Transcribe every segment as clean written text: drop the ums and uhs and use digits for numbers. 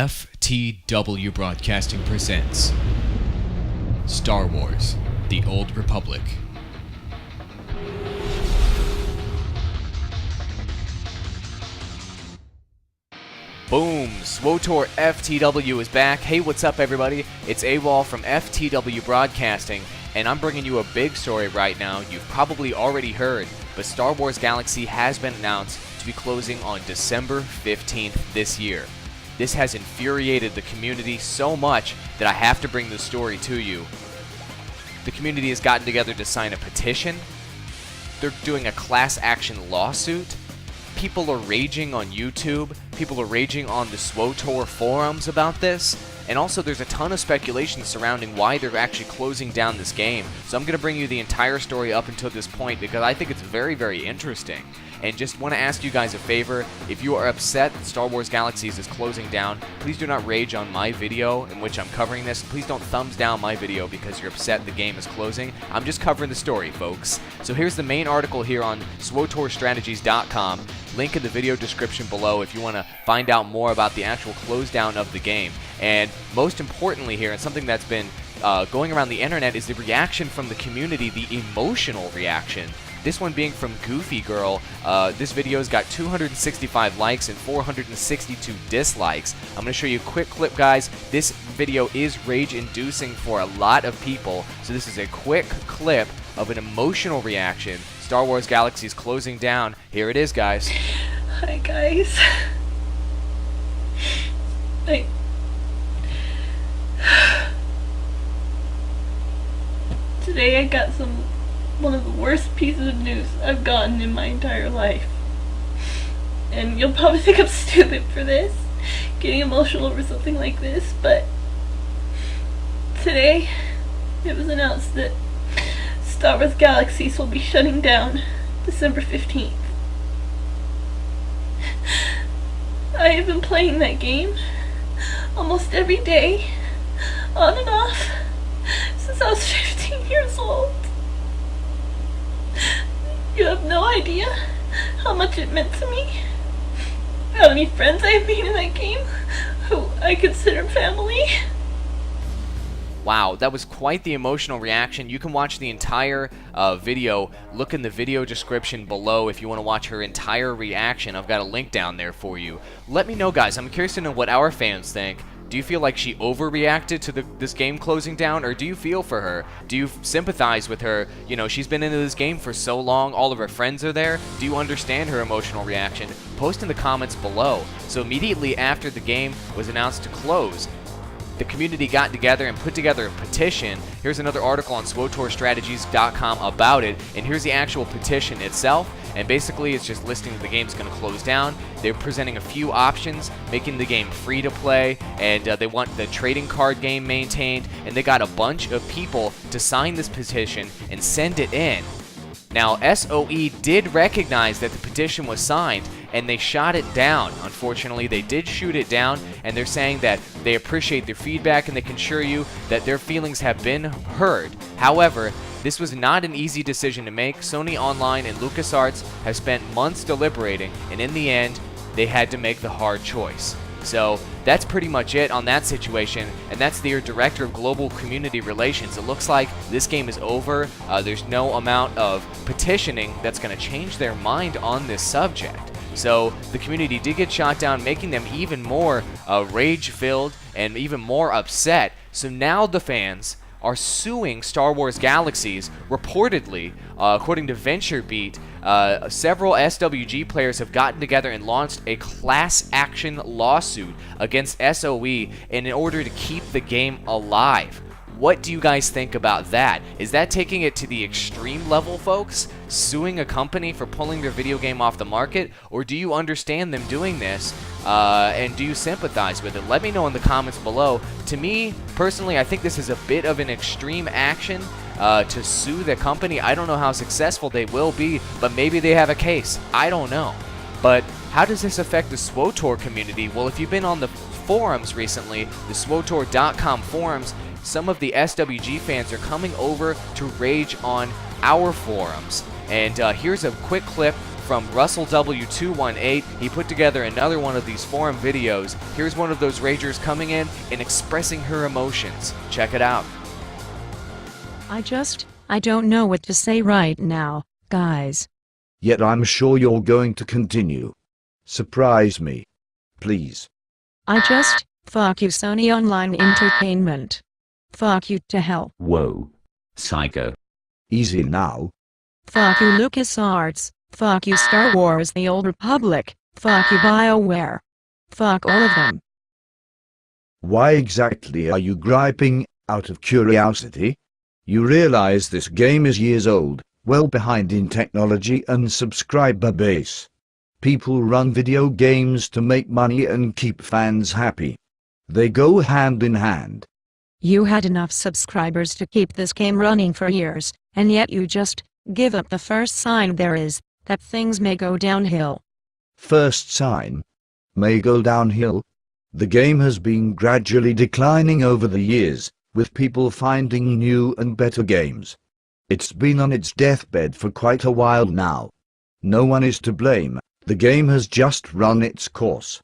FTW Broadcasting presents Star Wars: The Old Republic. Boom! SWTOR FTW is back. Hey, what's up everybody? It's AWOL from FTW Broadcasting, and I'm bringing you a big story right now. You've probably already heard, but Star Wars Galaxy has been announced to be closing on December 15th this year. This has infuriated the community so much that I have to bring this story to you. The community has gotten together to sign a petition. They're doing a class action lawsuit. People are raging on YouTube. People are raging on the SWTOR forums about this. And also there's a ton of speculation surrounding why they're actually closing down this game. So I'm going to bring you the entire story up until this point because I think it's very, very interesting. And just want to ask you guys a favor. If you are upset that Star Wars Galaxies is closing down, please do not rage on my video in which I'm covering this. Please don't thumbs down my video because you're upset the game is closing. I'm just covering the story, folks. So here's the main article here on SWTORstrategies.com. Link in the video description below if you want to find out more about the actual close down of the game. And most importantly here, and something that's been going around the internet, is the reaction from the community, the emotional reaction. This one being from GOOFYGRRL. This video's got 265 likes and 462 dislikes. I'm going to show you a quick clip, guys. This video is rage-inducing for a lot of people, so this is a quick clip of an emotional reaction. Star Wars Galaxy's closing down. Here it is, guys. Hi, guys. Today I got one of the worst pieces of news I've gotten in my entire life. And you'll probably think I'm stupid for this, getting emotional over something like this, but today it was announced that Star Wars Galaxies will be shutting down December 15th. I have been playing that game almost every day, on and off, since I was 15 years old. You have no idea how much it meant to me, how many friends I've made in that game, who I consider family. Wow, that was quite the emotional reaction. You can watch the entire video. Look in the video description below if you want to watch her entire reaction. I've got a link down there for you. Let me know, guys. I'm curious to know what our fans think. Do you feel like she overreacted to this game closing down, or do you feel for her? Do you sympathize with her? You know, she's been into this game for so long, all of her friends are there. Do you understand her emotional reaction? Post in the comments below. So immediately after the game was announced to close, the community got together and put together a petition. Here's another article on SWTORstrategies.com about it, and here's the actual petition itself. And basically it's just listing that the game's going to close down. They're presenting a few options, making the game free to play, and they want the trading card game maintained, and they got a bunch of people to sign this petition and send it in. Now, SOE did recognize that the petition was signed, and they shot it down. Unfortunately, they did shoot it down, and they're saying that they appreciate their feedback and they can assure you that their feelings have been heard. However, this was not an easy decision to make. Sony Online and LucasArts have spent months deliberating, and in the end, they had to make the hard choice. So that's pretty much it on that situation, and that's their Director of Global Community Relations. It looks like this game is over. There's no amount of petitioning that's going to change their mind on this subject. So the community did get shot down, making them even more rage-filled and even more upset. So now the fans are suing Star Wars Galaxies. Reportedly, according to VentureBeat, several SWG players have gotten together and launched a class action lawsuit against SOE in order to keep the game alive. What do you guys think about that? Is that taking it to the extreme level, folks? Suing a company for pulling their video game off the market? Or do you understand them doing this? And do you sympathize with it? Let me know in the comments below. To me, personally, I think this is a bit of an extreme action to sue the company. I don't know how successful they will be, but maybe they have a case. I don't know. But how does this affect the SWTOR community? Well, if you've been on the forums recently, the SWTOR.com forums, some of the SWG fans are coming over to rage on our forums. And here's a quick clip from Russell W218. He put together another one of these forum videos. Here's one of those ragers coming in and expressing her emotions. Check it out. I don't know what to say right now, guys. Yet I'm sure you're going to continue. Surprise me. Please. Fuck you, Sony Online Entertainment. Fuck you to hell. Whoa. Psycho. Easy now. Fuck you, LucasArts. Fuck you, Star Wars The Old Republic. Fuck you, BioWare. Fuck all of them. Why exactly are you griping, out of curiosity? You realize this game is years old, well behind in technology and subscriber base. People run video games to make money and keep fans happy. They go hand in hand. You had enough subscribers to keep this game running for years, and yet you just give up the first sign there is that things may go downhill. First sign? May go downhill? The game has been gradually declining over the years, with people finding new and better games. It's been on its deathbed for quite a while now. No one is to blame, the game has just run its course.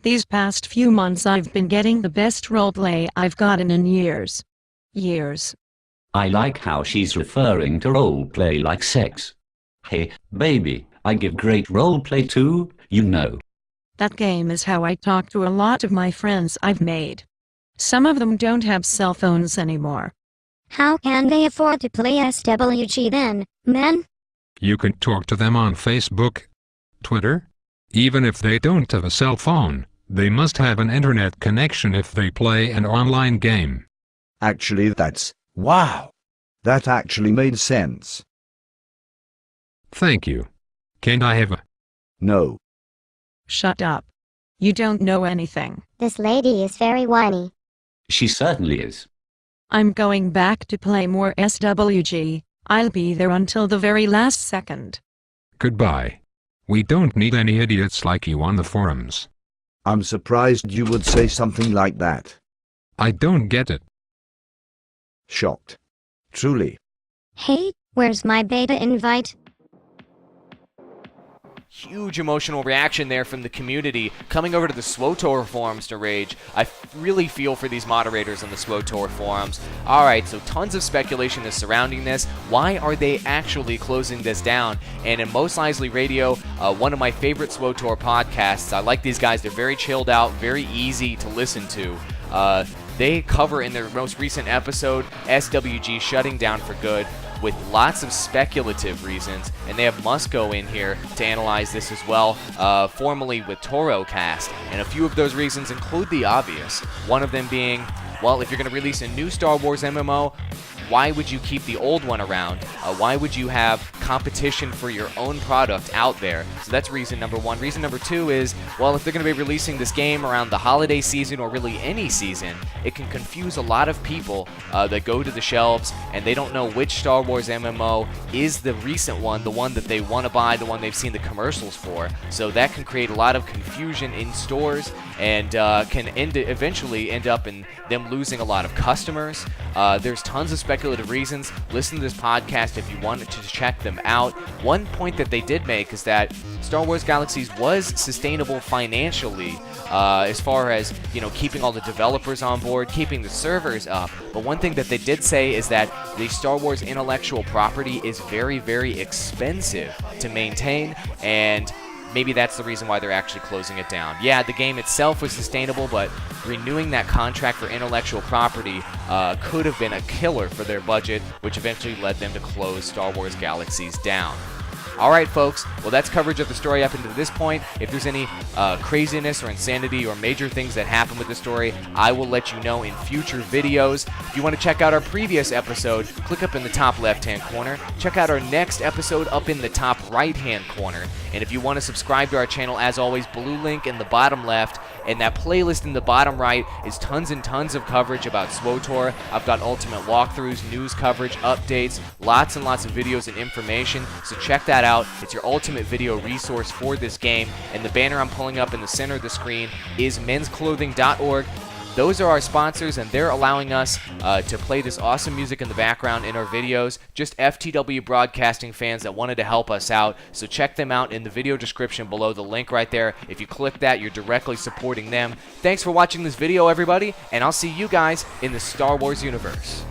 These past few months I've been getting the best roleplay I've gotten in years. I like how she's referring to roleplay like sex. Hey, baby, I give great roleplay too, you know. That game is how I talk to a lot of my friends I've made. Some of them don't have cell phones anymore. How can they afford to play SWG then, man? You can talk to them on Facebook, Twitter. Even if they don't have a cell phone, they must have an internet connection if they play an online game. Actually wow! That actually made sense. Thank you. Can I have a... No. Shut up. You don't know anything. This lady is very whiny. She certainly is. I'm going back to play more SWG. I'll be there until the very last second. Goodbye. We don't need any idiots like you on the forums. I'm surprised you would say something like that. I don't get it. Shocked. Truly. Hey, where's my beta invite? Huge emotional reaction there from the community. Coming over to the SWTOR forums to rage. I really feel for these moderators on the SWTOR forums. Alright, so tons of speculation is surrounding this. Why are they actually closing this down? And in Most Isley Radio, one of my favorite SWTOR podcasts, I like these guys. They're very chilled out, very easy to listen to. They cover in their most recent episode SWG shutting down for good, with lots of speculative reasons, and they have Musco in here to analyze this as well, formerly with TOROcast, and a few of those reasons include the obvious. One of them being, well, if you're going to release a new Star Wars MMO, why would you keep the old one around? Why would you have competition for your own product out there? So that's reason number one. Reason number two is, well, if they're going to be releasing this game around the holiday season or really any season, it can confuse a lot of people that go to the shelves and they don't know which Star Wars MMO is the recent one, the one that they want to buy, the one they've seen the commercials for. So that can create a lot of confusion in stores and can eventually end up in them losing a lot of customers. There's tons of speculative reasons. Listen to this podcast if you wanted to check them out. One point that they did make is that Star Wars Galaxies was sustainable financially, as far as, you know, keeping all the developers on board, keeping the servers up. But one thing that they did say is that the Star Wars intellectual property is very, very expensive to maintain, and maybe that's the reason why they're actually closing it down. Yeah, the game itself was sustainable, but renewing that contract for intellectual property could have been a killer for their budget, which eventually led them to close Star Wars Galaxies down. Alright folks, well that's coverage of the story up until this point. If there's any craziness or insanity or major things that happen with the story, I will let you know in future videos. If you want to check out our previous episode, click up in the top left hand corner. Check out our next episode up in the top right hand corner. And if you want to subscribe to our channel, as always, blue link in the bottom left, and that playlist in the bottom right is tons and tons of coverage about SWTOR. I've got ultimate walkthroughs, news coverage, updates, lots and lots of videos and information, so check that out. It's your ultimate video resource for this game, and the banner I'm pulling up in the center of the screen is mensclothing.org. those are our sponsors, and they're allowing us to play this awesome music in the background in our videos. Just FTW Broadcasting fans that wanted to help us out. So check them out in the video description below, the link right there. If you click that, you're directly supporting them. Thanks for watching this video, everybody, and I'll see you guys in the Star Wars universe.